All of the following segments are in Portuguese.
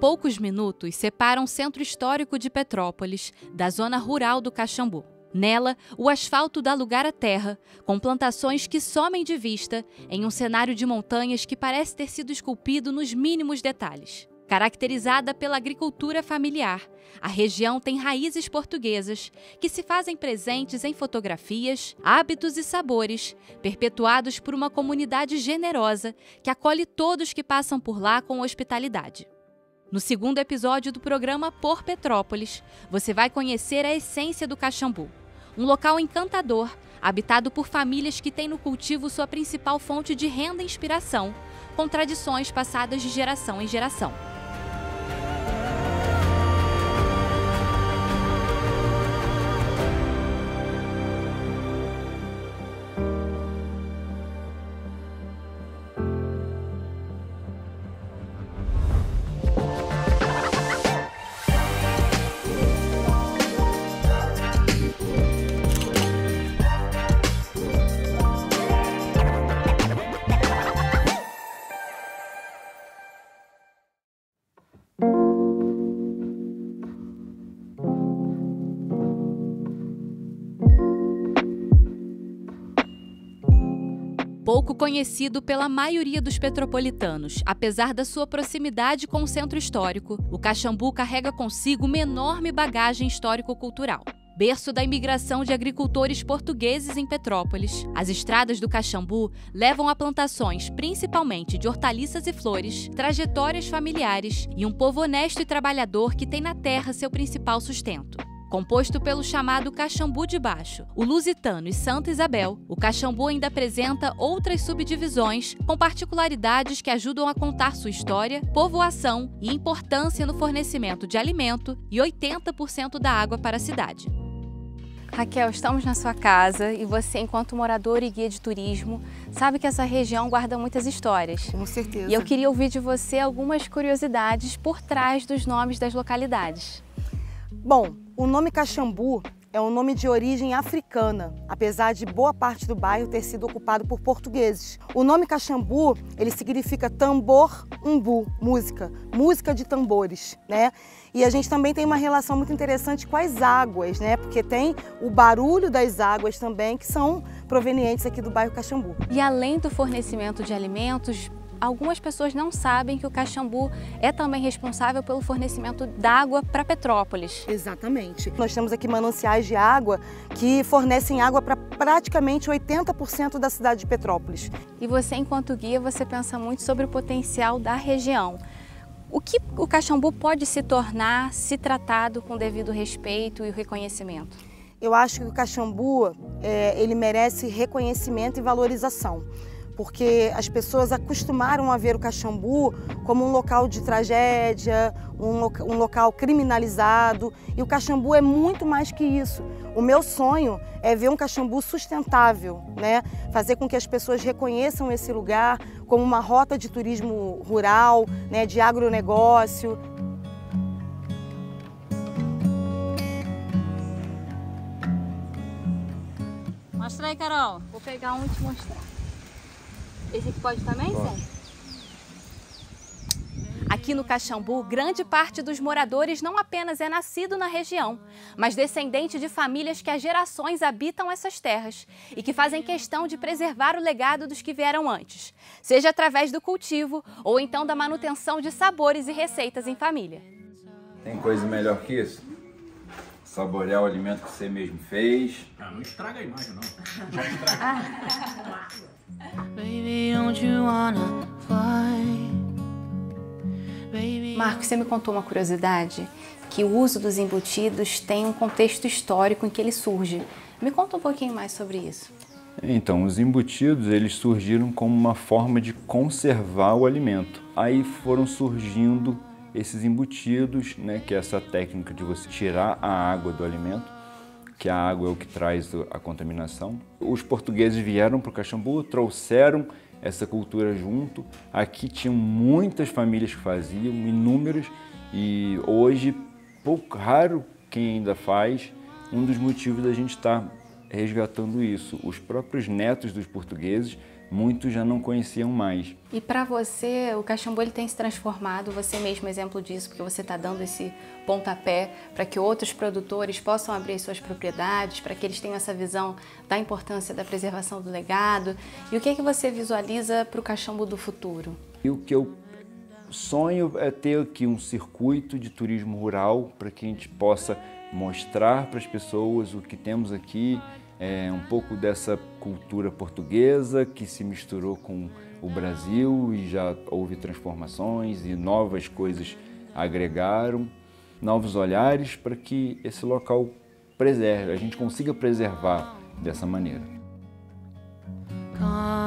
Poucos minutos separam o centro histórico de Petrópolis da zona rural do Caxambu. Nela, o asfalto dá lugar à terra, com plantações que somem de vista em um cenário de montanhas que parece ter sido esculpido nos mínimos detalhes. Caracterizada pela agricultura familiar, a região tem raízes portuguesas que se fazem presentes em fotografias, hábitos e sabores, perpetuados por uma comunidade generosa que acolhe todos que passam por lá com hospitalidade. No segundo episódio do programa Por Petrópolis, você vai conhecer a essência do Caxambu, um local encantador, habitado por famílias que têm no cultivo sua principal fonte de renda e inspiração, com tradições passadas de geração em geração. Pouco conhecido pela maioria dos petropolitanos, apesar da sua proximidade com o centro histórico, o Caxambu carrega consigo uma enorme bagagem histórico-cultural. Berço da imigração de agricultores portugueses em Petrópolis, as estradas do Caxambu levam a plantações, principalmente de hortaliças e flores, trajetórias familiares e um povo honesto e trabalhador que tem na terra seu principal sustento. Composto pelo chamado Caxambu de Baixo, o Lusitano e Santa Isabel, o Caxambu ainda apresenta outras subdivisões com particularidades que ajudam a contar sua história, povoação e importância no fornecimento de alimento e 80% da água para a cidade. Raquel, estamos na sua casa e você, enquanto morador e guia de turismo, sabe que essa região guarda muitas histórias. Com certeza. E eu queria ouvir de você algumas curiosidades por trás dos nomes das localidades. Bom, o nome Caxambu é um nome de origem africana, apesar de boa parte do bairro ter sido ocupado por portugueses. O nome Caxambu, ele significa tambor umbu, música de tambores, né? E a gente também tem uma relação muito interessante com as águas, né? Porque tem o barulho das águas também, que são provenientes aqui do bairro Caxambu. E além do fornecimento de alimentos, algumas pessoas não sabem que o Caxambu é também responsável pelo fornecimento d'água para Petrópolis. Exatamente. Nós temos aqui mananciais de água que fornecem água para praticamente 80% da cidade de Petrópolis. E você, enquanto guia, você pensa muito sobre o potencial da região. O que o Caxambu pode se tornar se tratado com devido respeito e reconhecimento? Eu acho que o Caxambu, ele merece reconhecimento e valorização, porque as pessoas acostumaram a ver o Caxambu como um local de tragédia, um local criminalizado, e o Caxambu é muito mais que isso. O meu sonho é ver um Caxambu sustentável, né? Fazer com que as pessoas reconheçam esse lugar como uma rota de turismo rural, né? De agronegócio. Mostra aí, Carol. Vou pegar um e te mostrar. Esse aqui pode também, Zé? Aqui no Caxambu, grande parte dos moradores não apenas é nascido na região, mas descendente de famílias que há gerações habitam essas terras e que fazem questão de preservar o legado dos que vieram antes, seja através do cultivo ou então da manutenção de sabores e receitas em família. Tem coisa melhor que isso? Saborear o alimento que você mesmo fez. Não estraga a imagem, não. Já estraga. Marcos, você me contou uma curiosidade, que o uso dos embutidos tem um contexto histórico em que ele surge. Me conta um pouquinho mais sobre isso. Então, os embutidos, eles surgiram como uma forma de conservar o alimento. Aí foram surgindo esses embutidos, né, que é essa técnica de você tirar a água do alimento, que a água é o que traz a contaminação. Os portugueses vieram para o Caxambu, trouxeram essa cultura junto. Aqui tinham muitas famílias que faziam, inúmeras, e hoje, pouco raro quem ainda faz. Um dos motivos da gente estar resgatando isso. Os próprios netos dos portugueses, muitos já não conheciam mais. E para você, o Caxambu ele tem se transformado, você mesmo é exemplo disso, porque você está dando esse pontapé para que outros produtores possam abrir suas propriedades, para que eles tenham essa visão da importância da preservação do legado. E o que é que você visualiza para o Caxambu do futuro? E o que eu sonho é ter aqui um circuito de turismo rural para que a gente possa mostrar para as pessoas o que temos aqui, um pouco dessa cultura portuguesa que se misturou com o Brasil e já houve transformações e novas coisas agregaram, novos olhares para que esse local preserve, a gente consiga preservar dessa maneira. Oh,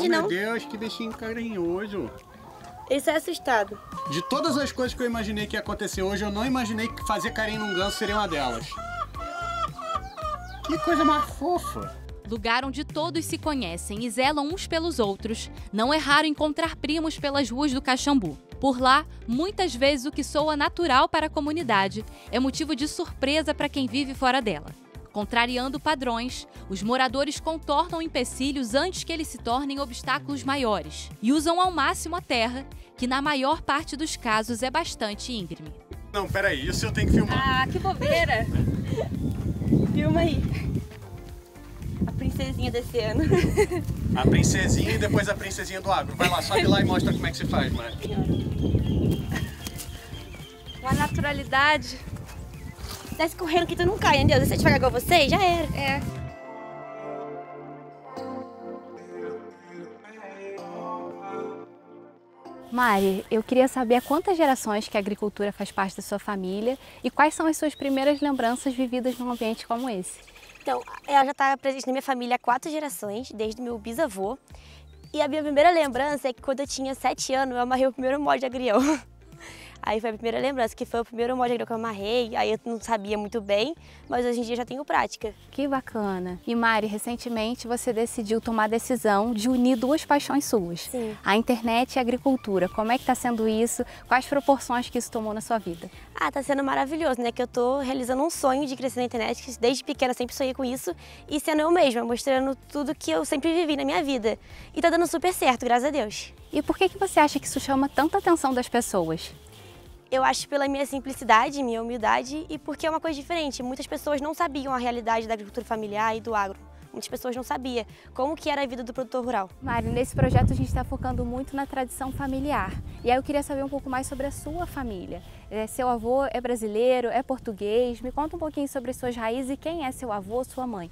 meu Deus, que bichinho carinhoso. Ele sai assustado. De todas as coisas que eu imaginei que ia acontecer hoje, eu não imaginei que fazer carinho num ganso seria uma delas. Que coisa mais fofa. Lugar onde todos se conhecem e zelam uns pelos outros, não é raro encontrar primos pelas ruas do Caxambu. Por lá, muitas vezes o que soa natural para a comunidade é motivo de surpresa para quem vive fora dela. Contrariando padrões, os moradores contornam empecilhos antes que eles se tornem obstáculos maiores e usam ao máximo a terra, que na maior parte dos casos é bastante íngreme. Não, peraí, isso eu tenho que filmar. Ah, que bobeira! Filma aí. A princesinha desse ano. A princesinha e depois a princesinha do agro. Vai lá, sobe lá e mostra como é que se faz, mãe. Com a naturalidade. Desce correndo que tu não cai, entendeu? Se eu devagar igual você, já era. É. Mari, eu queria saber há quantas gerações que a agricultura faz parte da sua família e quais são as suas primeiras lembranças vividas num ambiente como esse? Então, ela já está presente na minha família há 4 gerações, desde meu bisavô. E a minha primeira lembrança é que quando eu tinha 7 anos, eu amarrei o primeiro molde de agrião. Aí foi a primeira lembrança, que foi o primeiro molde de agrião que eu amarrei. Aí eu não sabia muito bem, mas hoje em dia já tenho prática. Que bacana. E Mari, recentemente você decidiu tomar a decisão de unir 2 paixões suas. Sim. A internet e a agricultura. Como é que está sendo isso? Quais proporções que isso tomou na sua vida? Ah, tá sendo maravilhoso, né? Que eu tô realizando um sonho de crescer na internet, que desde pequena sempre sonhei com isso. E sendo eu mesma, mostrando tudo que eu sempre vivi na minha vida. E tá dando super certo, graças a Deus. E por que você acha que isso chama tanta atenção das pessoas? Eu acho pela minha simplicidade, minha humildade e porque é uma coisa diferente. Muitas pessoas não sabiam a realidade da agricultura familiar e do agro. Muitas pessoas não sabiam como que era a vida do produtor rural. Mário, nesse projeto a gente está focando muito na tradição familiar. E aí eu queria saber um pouco mais sobre a sua família. Seu avô é brasileiro, é português? Me conta um pouquinho sobre as suas raízes e quem é seu avô, sua mãe.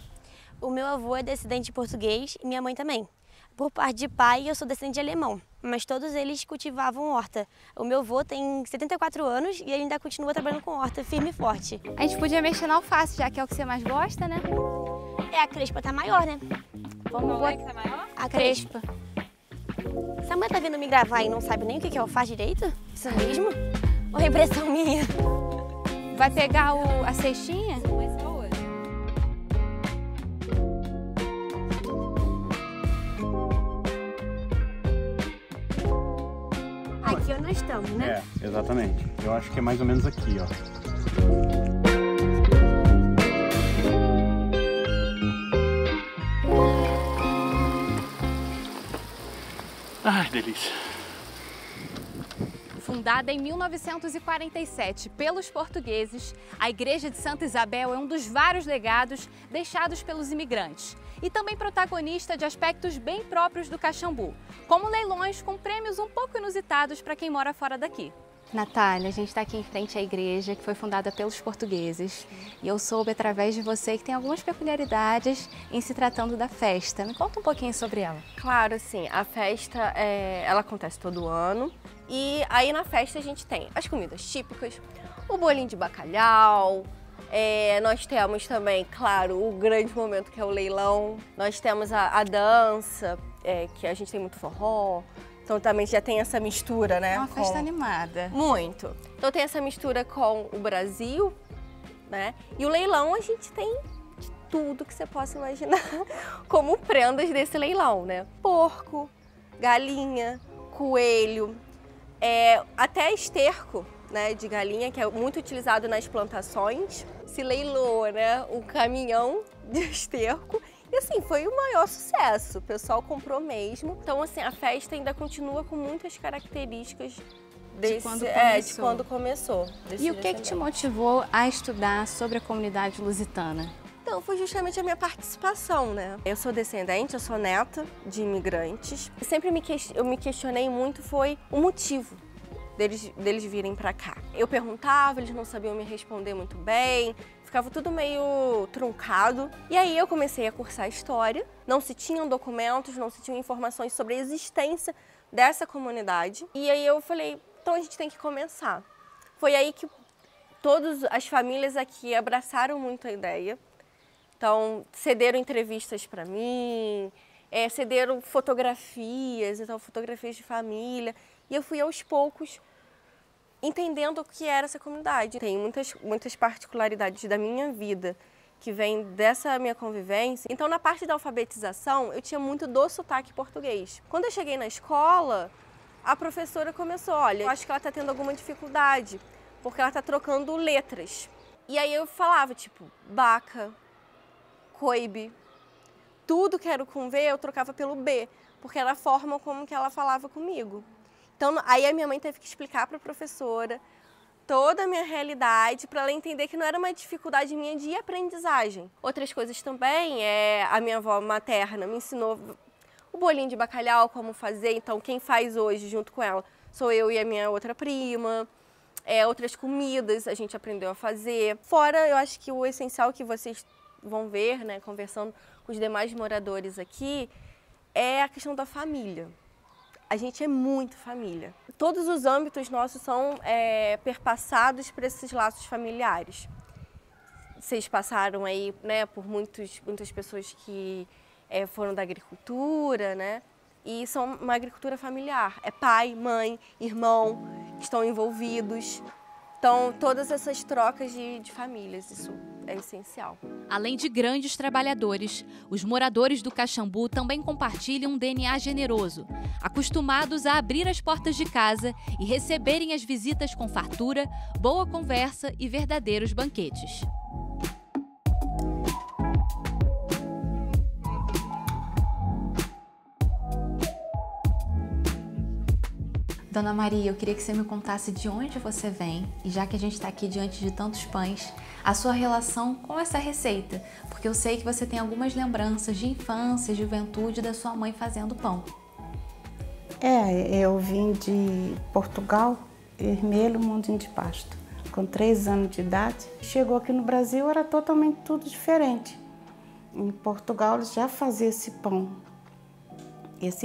O meu avô é descendente de português e minha mãe também. Por parte de pai, eu sou descendente de alemão, mas todos eles cultivavam horta. O meu avô tem 74 anos e ele ainda continua trabalhando com horta, firme e forte. A gente podia mexer na alface, já que é o que você mais gosta, né? É, a crespa tá maior, né? Vamos botar. É que tá maior? A crespa. Essa mãe tá vindo me gravar e não sabe nem o que é alface direito? Isso mesmo? Ou é impressão minha? Vai pegar a cestinha? Aqui nós estamos, né? É, exatamente. Eu acho que é mais ou menos aqui, ó. Ai, delícia. Fundada em 1947 pelos portugueses, a Igreja de Santa Isabel é um dos vários legados deixados pelos imigrantes e também protagonista de aspectos bem próprios do Caxambu, como leilões com prêmios um pouco inusitados para quem mora fora daqui. Natália, a gente está aqui em frente à igreja que foi fundada pelos portugueses e eu soube através de você que tem algumas peculiaridades em se tratando da festa. Me conta um pouquinho sobre ela. Claro, sim. A festa, ela acontece todo ano e aí na festa a gente tem as comidas típicas, o bolinho de bacalhau, nós temos também, claro, o grande momento que é o leilão, nós temos a dança, que a gente tem muito forró, Então também já tem essa mistura, né? É uma festa animada. Muito. Então tem essa mistura com o Brasil, né? E o leilão a gente tem de tudo que você possa imaginar como prendas desse leilão, né? Porco, galinha, coelho, até esterco, né, de galinha, que é muito utilizado nas plantações. Se leiloou, né, um caminhão de esterco. E assim, foi o maior sucesso, o pessoal comprou mesmo. Então assim, a festa ainda continua com muitas características de quando começou. E o que te motivou a estudar sobre a comunidade lusitana? Então, foi justamente a minha participação, né? Eu sou descendente, eu sou neta de imigrantes. E sempre eu me questionei muito, foi o motivo deles virem pra cá. Eu perguntava, eles não sabiam me responder muito bem, ficava tudo meio truncado. E aí eu comecei a cursar História, não se tinham documentos, não se tinham informações sobre a existência dessa comunidade. E aí eu falei, então a gente tem que começar. Foi aí que todas as famílias aqui abraçaram muito a ideia. Então, cederam entrevistas para mim, cederam fotografias, então fotografias de família. E eu fui aos poucos entendendo o que era essa comunidade. Tem muitas particularidades da minha vida que vêm dessa minha convivência. Então, na parte da alfabetização, eu tinha muito do sotaque português. Quando eu cheguei na escola, a professora começou, olha, eu acho que ela está tendo alguma dificuldade, porque ela está trocando letras. E aí eu falava, tipo, baca, coibe, tudo que era com V eu trocava pelo B, porque era a forma como que ela falava comigo. Então, aí a minha mãe teve que explicar para a professora toda a minha realidade, para ela entender que não era uma dificuldade minha de aprendizagem. Outras coisas também, a minha avó materna me ensinou o bolinho de bacalhau, como fazer, então quem faz hoje junto com ela sou eu e a minha outra prima. Outras comidas a gente aprendeu a fazer. Fora, eu acho que o essencial que vocês vão ver, né, conversando com os demais moradores aqui, é a questão da família. A gente é muito família. Todos os âmbitos nossos são perpassados por esses laços familiares. Vocês passaram aí, né, por muitas pessoas que foram da agricultura, né, e são uma agricultura familiar. É pai, mãe, irmão que estão envolvidos. Então, todas essas trocas de famílias, isso é essencial. Além de grandes trabalhadores, os moradores do Caxambu também compartilham um DNA generoso, acostumados a abrir as portas de casa e receberem as visitas com fartura, boa conversa e verdadeiros banquetes. Dona Maria, eu queria que você me contasse de onde você vem, e já que a gente está aqui diante de tantos pães, a sua relação com essa receita, porque eu sei que você tem algumas lembranças de infância e juventude da sua mãe fazendo pão. Eu vim de Portugal, Vermelho, Mundinho de Pasto, com 3 anos de idade. Chegou aqui no Brasil, era totalmente tudo diferente. Em Portugal, eles já faziam esse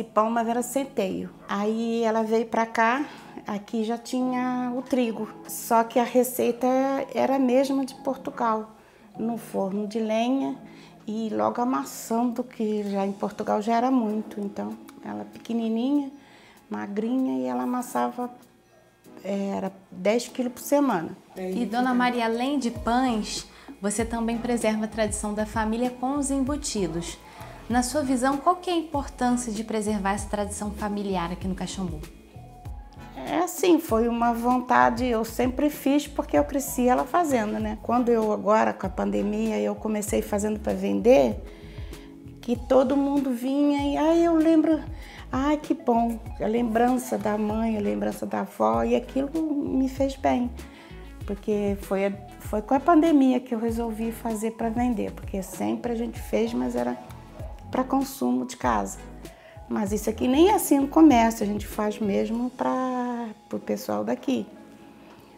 pão, mas era centeio. Aí ela veio para cá, aqui já tinha o trigo, só que a receita era a mesma de Portugal, no forno de lenha e logo amassando, que já em Portugal já era muito. Então, ela pequenininha, magrinha, e ela amassava, era 10 quilos por semana. E Dona Maria, além de pães, você também preserva a tradição da família com os embutidos. Na sua visão, qual que é a importância de preservar essa tradição familiar aqui no Caxambu? Assim, foi uma vontade, eu sempre fiz porque eu cresci ela fazendo, né? Quando eu agora, com a pandemia, eu comecei fazendo para vender, que todo mundo vinha e aí eu lembro, ai que bom, a lembrança da mãe, a lembrança da avó, e aquilo me fez bem. Porque foi com a pandemia que eu resolvi fazer para vender, porque sempre a gente fez, mas era para consumo de casa. Mas isso aqui nem é assim no comércio, a gente faz mesmo para o pessoal daqui.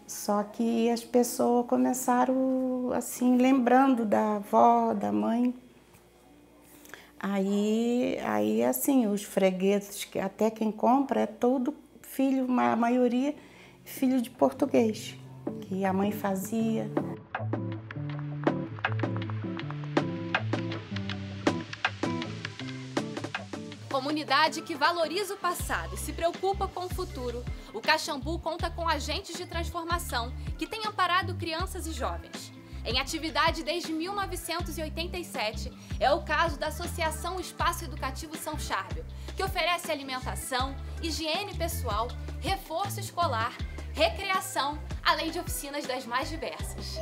Só que as pessoas começaram assim, lembrando da avó, da mãe. Aí assim, os fregueses, que até quem compra é todo filho, a maioria filho de português, que a mãe fazia. comunidade que valoriza o passado e se preocupa com o futuro, o Caxambu conta com agentes de transformação que têm amparado crianças e jovens. Em atividade desde 1987, é o caso da Associação Espaço Educativo São Charbel, que oferece alimentação, higiene pessoal, reforço escolar, recreação, além de oficinas das mais diversas.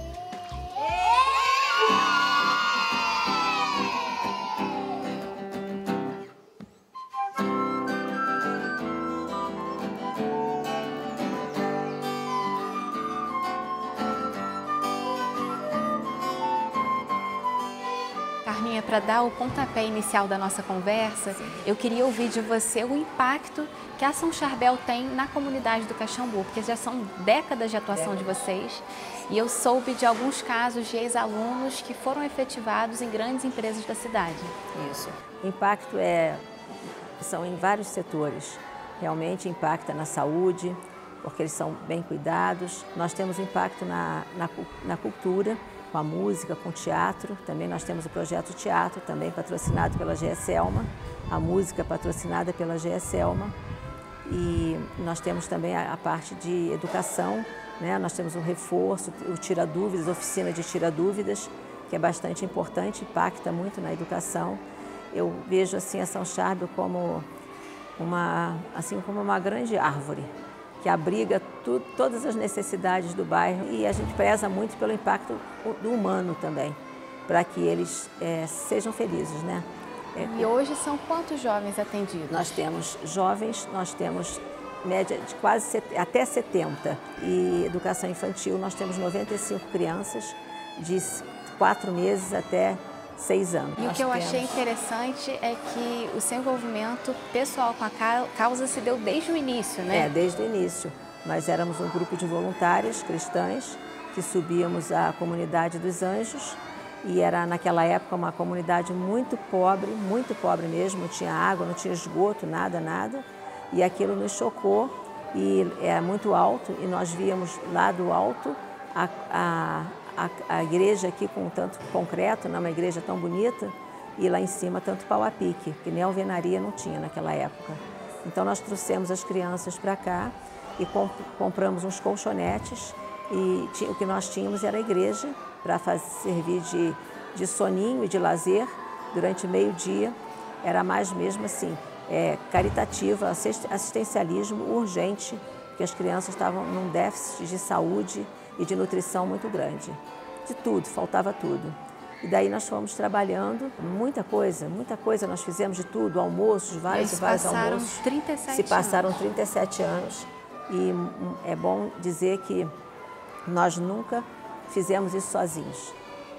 Carminha, para dar o pontapé inicial da nossa conversa, eu queria ouvir de você o impacto que a São Charbel tem na comunidade do Caxambu, porque já são décadas de atuação de vocês e eu soube de alguns casos de ex-alunos que foram efetivados em grandes empresas da cidade. Isso. O impacto são em vários setores. Realmente impacta na saúde, porque eles são bem cuidados. Nós temos impacto na cultura, com a música, com o teatro. Também nós temos o projeto Teatro, também patrocinado pela GESELMA, a música patrocinada pela GESELMA. E nós temos também a parte de educação, né? Nós temos o reforço, o tira-dúvidas, a oficina de tira-dúvidas, que é bastante importante, impacta muito na educação. Eu vejo assim a São Charbel como uma grande árvore, que abriga todas as necessidades do bairro e a gente preza muito pelo impacto do humano também, para que eles sejam felizes, né? E hoje são quantos jovens atendidos? Nós temos jovens, nós temos média de até 70. E educação infantil, nós temos 95 crianças de 4 meses até 6 anos. E o que eu achei interessante é que o seu envolvimento pessoal com a causa se deu desde o início, né? Desde o início. Nós éramos um grupo de voluntários cristãs que subíamos a comunidade dos Anjos e era naquela época uma comunidade muito pobre mesmo, não tinha água, não tinha esgoto, nada. E aquilo nos chocou e é muito alto e nós víamos lá do alto a igreja aqui com tanto concreto, uma igreja tão bonita, e lá em cima tanto pau a pique, que nem alvenaria não tinha naquela época. Então nós trouxemos as crianças para cá e compramos uns colchonetes e o que nós tínhamos era a igreja para servir de soninho e de lazer durante meio-dia. Era mais mesmo assim, caritativa, assistencialismo urgente, porque as crianças estavam num déficit de saúde e de nutrição muito grande. De tudo, faltava tudo. E daí nós fomos trabalhando, muita coisa nós fizemos de tudo, almoços, vários almoços. 37 Se passaram 37 anos. E é bom dizer que nós nunca fizemos isso sozinhos.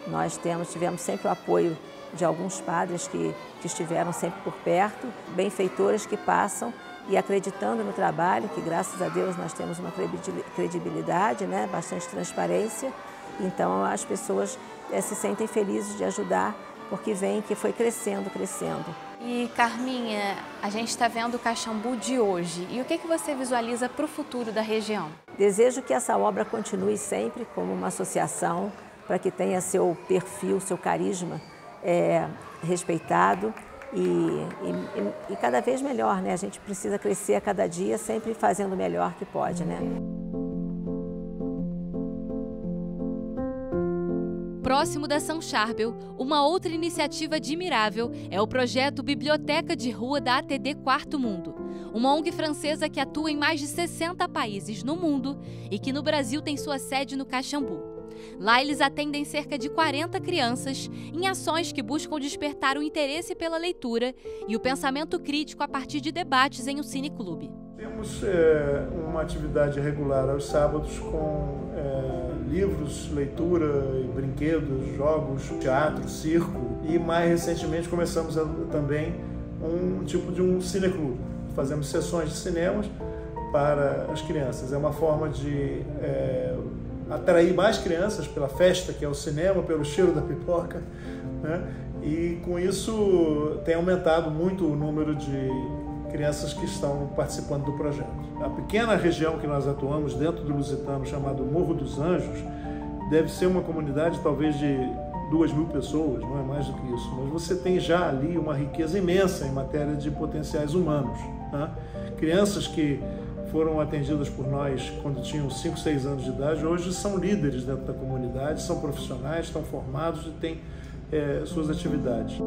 Nós tivemos sempre o apoio de alguns padres que estiveram sempre por perto, benfeitores que passam e acreditando no trabalho, que graças a Deus nós temos uma credibilidade, né? Bastante transparência. Então as pessoas se sentem felizes de ajudar, porque veem que foi crescendo. E Carminha, a gente está vendo o Caxambu de hoje. E o que você visualiza para o futuro da região? Desejo que essa obra continue sempre como uma associação, para que tenha seu perfil, seu carisma respeitado e cada vez melhor, né? A gente precisa crescer a cada dia, sempre fazendo o melhor que pode, né? Próximo da São Charbel, uma outra iniciativa admirável é o projeto Biblioteca de Rua da ATD Quarto Mundo, uma ONG francesa que atua em mais de 60 países no mundo e que no Brasil tem sua sede no Caxambu. Lá eles atendem cerca de 40 crianças em ações que buscam despertar o interesse pela leitura e o pensamento crítico a partir de debates em um cineclube. Temos uma atividade regular aos sábados com livros, leitura, brinquedos, jogos, teatro, circo e mais recentemente começamos também um tipo de um cineclube. Fazemos sessões de cinemas para as crianças. É uma forma de atrair mais crianças pela festa, que é o cinema, pelo cheiro da pipoca, né? E com isso tem aumentado muito o número de crianças que estão participando do projeto. A pequena região que nós atuamos dentro do Lusitano, chamado Morro dos Anjos, deve ser uma comunidade talvez de 2.000 pessoas, não é mais do que isso, mas você tem já ali uma riqueza imensa em matéria de potenciais humanos, né? Crianças que foram atendidas por nós quando tinham 5, 6 anos de idade, hoje são líderes dentro da comunidade, são profissionais, estão formados e têm suas atividades.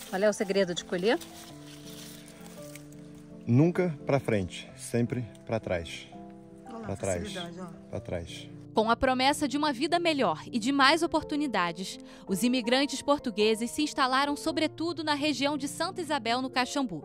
Qual é o segredo de colher? Nunca para frente, sempre para trás. Para trás, para trás. Com a promessa de uma vida melhor e de mais oportunidades, os imigrantes portugueses se instalaram sobretudo na região de Santa Isabel, no Caxambu.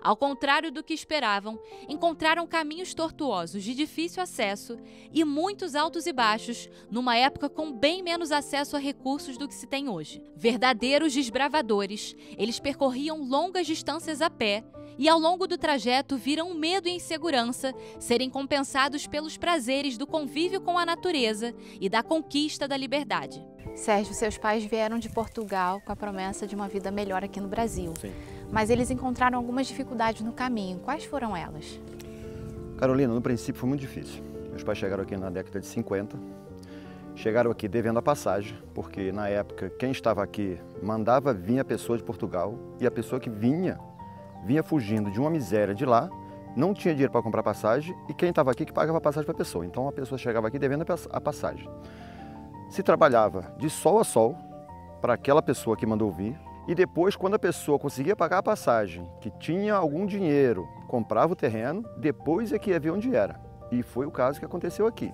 Ao contrário do que esperavam, encontraram caminhos tortuosos de difícil acesso e muitos altos e baixos, numa época com bem menos acesso a recursos do que se tem hoje. Verdadeiros desbravadores, eles percorriam longas distâncias a pé e ao longo do trajeto viram medo e insegurança serem compensados pelos prazeres do convívio com a natureza e da conquista da liberdade. Sérgio, seus pais vieram de Portugal com a promessa de uma vida melhor aqui no Brasil. Sim. Mas eles encontraram algumas dificuldades no caminho. Quais foram elas? Carolina, no princípio foi muito difícil. Meus pais chegaram aqui na década de 50. Chegaram aqui devendo a passagem, porque na época quem estava aqui mandava vir a pessoa de Portugal e a pessoa que vinha fugindo de uma miséria de lá, não tinha dinheiro para comprar passagem e quem estava aqui que pagava a passagem para a pessoa. Então a pessoa chegava aqui devendo a passagem. Se trabalhava de sol a sol para aquela pessoa que mandou vir e depois, quando a pessoa conseguia pagar a passagem, que tinha algum dinheiro, comprava o terreno, depois é que ia ver onde era. E foi o caso que aconteceu aqui.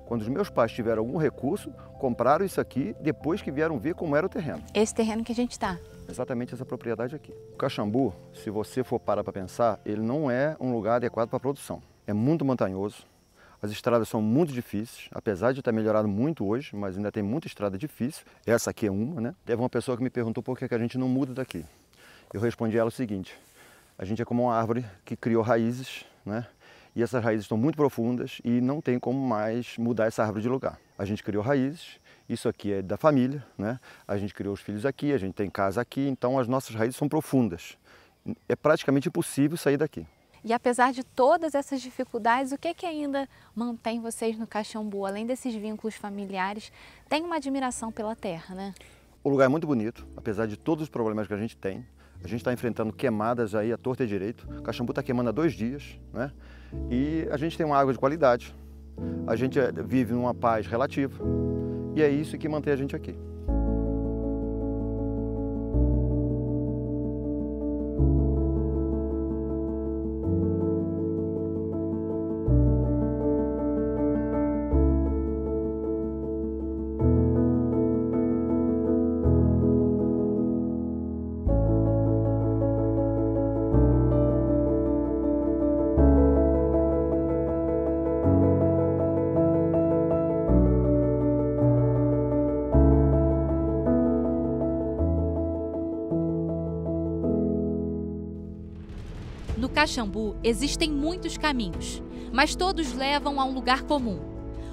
Quando os meus pais tiveram algum recurso, compraram isso aqui depois que vieram ver como era o terreno. Esse terreno que a gente está. Exatamente essa propriedade aqui. O Caxambu, se você for parar para pensar, ele não é um lugar adequado para a produção. É muito montanhoso, as estradas são muito difíceis, apesar de ter melhorado muito hoje, mas ainda tem muita estrada difícil. Essa aqui é uma, né? Teve uma pessoa que me perguntou por que a gente não muda daqui. Eu respondi a ela o seguinte: a gente é como uma árvore que criou raízes, né? E essas raízes estão muito profundas e não tem como mais mudar essa árvore de lugar. A gente criou raízes, isso aqui é da família, né? A gente criou os filhos aqui, a gente tem casa aqui, então as nossas raízes são profundas. É praticamente impossível sair daqui. E apesar de todas essas dificuldades, o que ainda mantém vocês no Caxambu? Além desses vínculos familiares, tem uma admiração pela terra, né? O lugar é muito bonito, apesar de todos os problemas que a gente tem. A gente está enfrentando queimadas aí à torta e direito. O Caxambu está queimando há 2 dias, né? E a gente tem uma água de qualidade. A gente vive numa paz relativa. E é isso que mantém a gente aqui. No Caxambu existem muitos caminhos, mas todos levam a um lugar comum.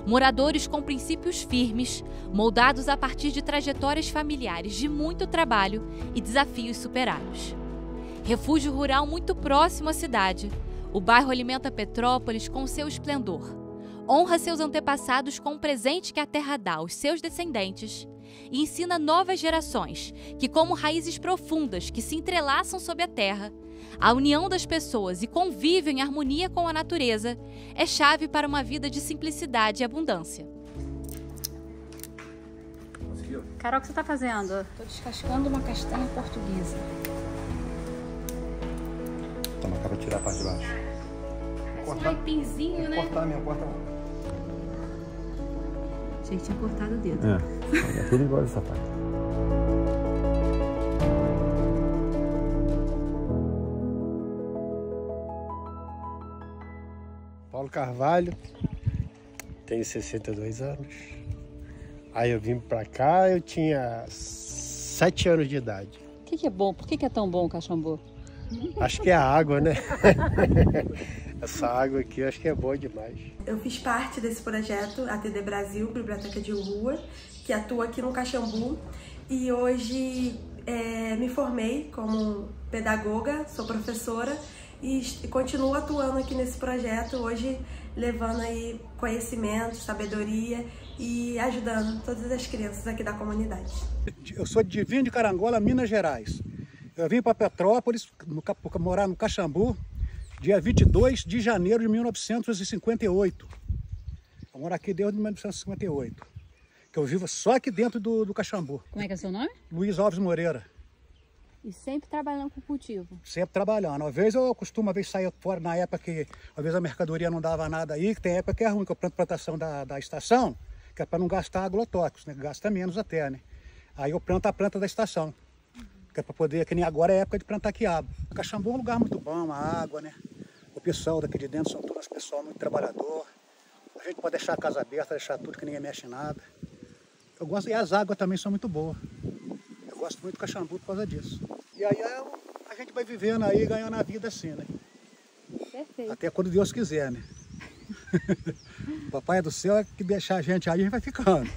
Moradores com princípios firmes, moldados a partir de trajetórias familiares de muito trabalho e desafios superados. Refúgio rural muito próximo à cidade, o bairro alimenta Petrópolis com seu esplendor. Honra seus antepassados com o presente que a terra dá aos seus descendentes e ensina novas gerações que, como raízes profundas que se entrelaçam sob a terra, a união das pessoas e convívio em harmonia com a natureza é chave para uma vida de simplicidade e abundância. Carol, o que você está fazendo? Estou descascando uma castanha portuguesa. Toma, acaba de tirar a parte de baixo. Parece um aipinzinho, né? Cortar mesmo, corta. Achei que tinha cortado o dedo. É tudo igual essa parte. Paulo Carvalho, tenho 62 anos. Aí eu vim pra cá, eu tinha 7 anos de idade. O que é bom? Por que é tão bom o Caxambu? Acho que é a água, né? Essa água aqui eu acho que é boa demais. Eu fiz parte desse projeto ATD Brasil, Biblioteca de Rua, que atua aqui no Caxambu. E hoje me formei como pedagoga, sou professora e continuo atuando aqui nesse projeto, hoje levando aí conhecimento, sabedoria e ajudando todas as crianças aqui da comunidade. Eu sou de Divino de Carangola, Minas Gerais. Eu vim para Petrópolis, morar no Caxambu, dia 22 de janeiro de 1958. Eu moro aqui desde 1958, que eu vivo só aqui dentro do Caxambu. Como é que é seu nome? Luiz Alves Moreira. E sempre trabalhando com cultivo? Sempre trabalhando. Às vezes eu costumo sair fora na época que às vezes a mercadoria não dava nada aí, que tem época que é ruim, que eu planto plantação da estação, que é para não gastar agrotóxicos, né? Gasta menos até, né? Aí eu planto a planta da estação, que é para poder, que nem agora é época de plantar quiabo. O Caxambu é um lugar muito bom, a água, né? O pessoal daqui de dentro são todos pessoal muito trabalhador. A gente pode deixar a casa aberta, deixar tudo que ninguém mexe em nada. Eu gosto, e as águas também são muito boas. Eu gosto muito do Caxambu por causa disso. E aí a gente vai vivendo aí, ganhando a vida assim, né? Perfeito. Até quando Deus quiser, né? Papai do céu é que deixar a gente aí, a gente vai ficando.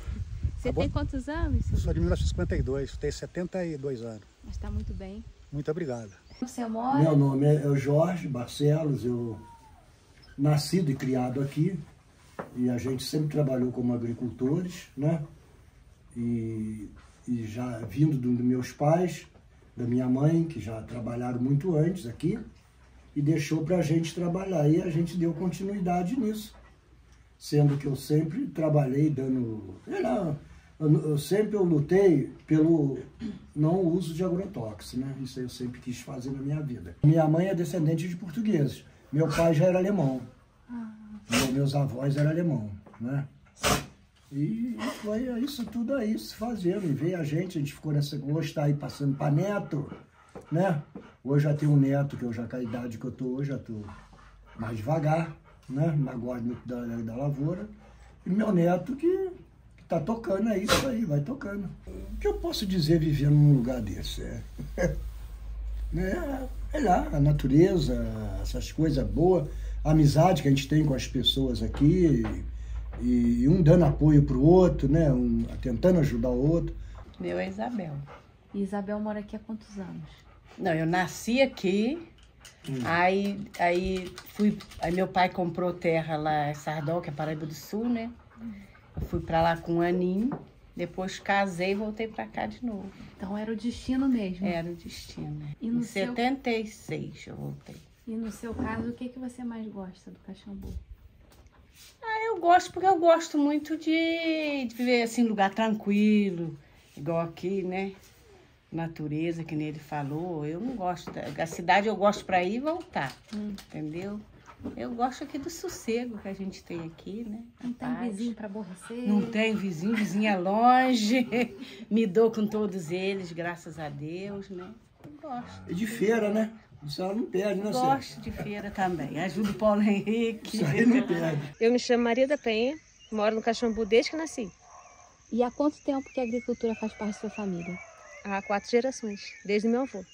Você tem quantos anos? Eu sou de 1952, tenho 72 anos. Mas está muito bem. Muito obrigado. Você mora? Meu nome é Jorge Barcelos, eu nascido e criado aqui. E a gente sempre trabalhou como agricultores, né? E já vindo dos meus pais, da minha mãe, que já trabalharam muito antes aqui, e deixou para a gente trabalhar. E a gente deu continuidade nisso. Sendo que eu sempre trabalhei dando... Eu lutei pelo não uso de agrotóxicos, né? Isso eu sempre quis fazer na minha vida. Minha mãe é descendente de portugueses. Meu pai já era alemão. Meus avós eram alemão, né? E foi isso tudo aí se fazendo. E veio a gente ficou nessa... Hoje está aí passando para neto, né? Hoje já tenho um neto, que eu já com a idade que eu estou hoje, já estou mais devagar, né? Na guarda da lavoura. E meu neto que tá tocando aí, isso aí, vai tocando. O que eu posso dizer vivendo num lugar desse? É lá, a natureza, essas coisas boas, a amizade que a gente tem com as pessoas aqui, e um dando apoio pro outro, né? Tentando ajudar o outro. Meu é Isabel. E Isabel mora aqui há quantos anos? Não, eu nasci aqui, aí meu pai comprou terra lá em Sardó, que é Paraíba do Sul, né? Eu fui pra lá com um aninho, depois casei e voltei pra cá de novo. Então era o destino mesmo? Era o destino. E no em 76 eu voltei. E no seu caso, o que você mais gosta do Caxambu? Eu gosto porque eu gosto muito de viver assim, lugar tranquilo, igual aqui, né? Natureza, que nem ele falou. Eu não gosto da cidade, eu gosto pra ir e voltar, entendeu? Eu gosto aqui do sossego que a gente tem aqui, né? Não tem vizinho para aborrecer? Não tem vizinho, vizinho é longe. Me dou com todos eles, graças a Deus, né? Eu gosto. E de feira, né? Isso ela não perde, né, Célia? Gosto de feira também. Ajudo o Paulo Henrique. Isso aí não perde. Eu me chamo Maria da Penha, moro no Caxambu desde que nasci. E há quanto tempo que a agricultura faz parte da sua família? Há 4 gerações, desde meu avô.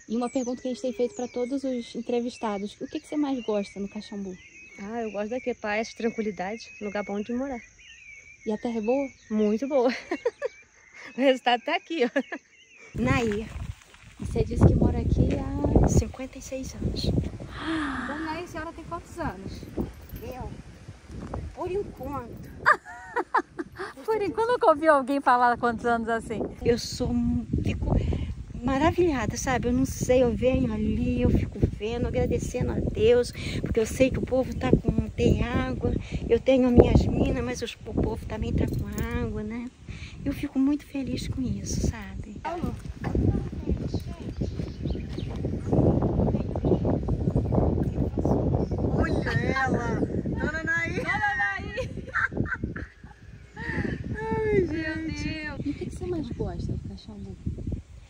E uma pergunta que a gente tem feito para todos os entrevistados. O que você mais gosta no Caxambu? Eu gosto daqui, paz, tranquilidade, lugar bom de morar. E a terra é boa? Muito boa. O resultado tá aqui, ó. Nair. E você disse que mora aqui há 56 anos. Dona Nair, a senhora tem quantos anos? Eu? Por enquanto. Por enquanto nunca ouvi alguém falar quantos anos assim. Eu fico maravilhada, sabe? Eu não sei, eu venho ali, eu fico vendo, agradecendo a Deus, porque eu sei que o povo tem água, eu tenho minhas minas, mas o povo também tá com água, né? Eu fico muito feliz com isso, sabe? Olha ela! Dona Nair! Dona Nair! Ai, meu Deus! E o que você mais gosta do Caxambu?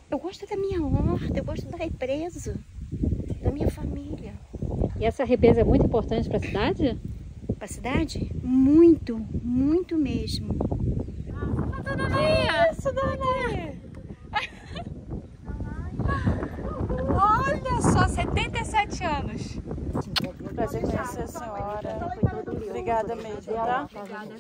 Eu gosto da minha horta, eu gosto da represa, da minha família. E essa represa é muito importante para a cidade? Para a cidade? Muito, muito mesmo. Dona Nair! Isso, Dona Nair! Olha só, 77 anos. Prazer conhecer a senhora. Obrigada mesmo, tá? Obrigada.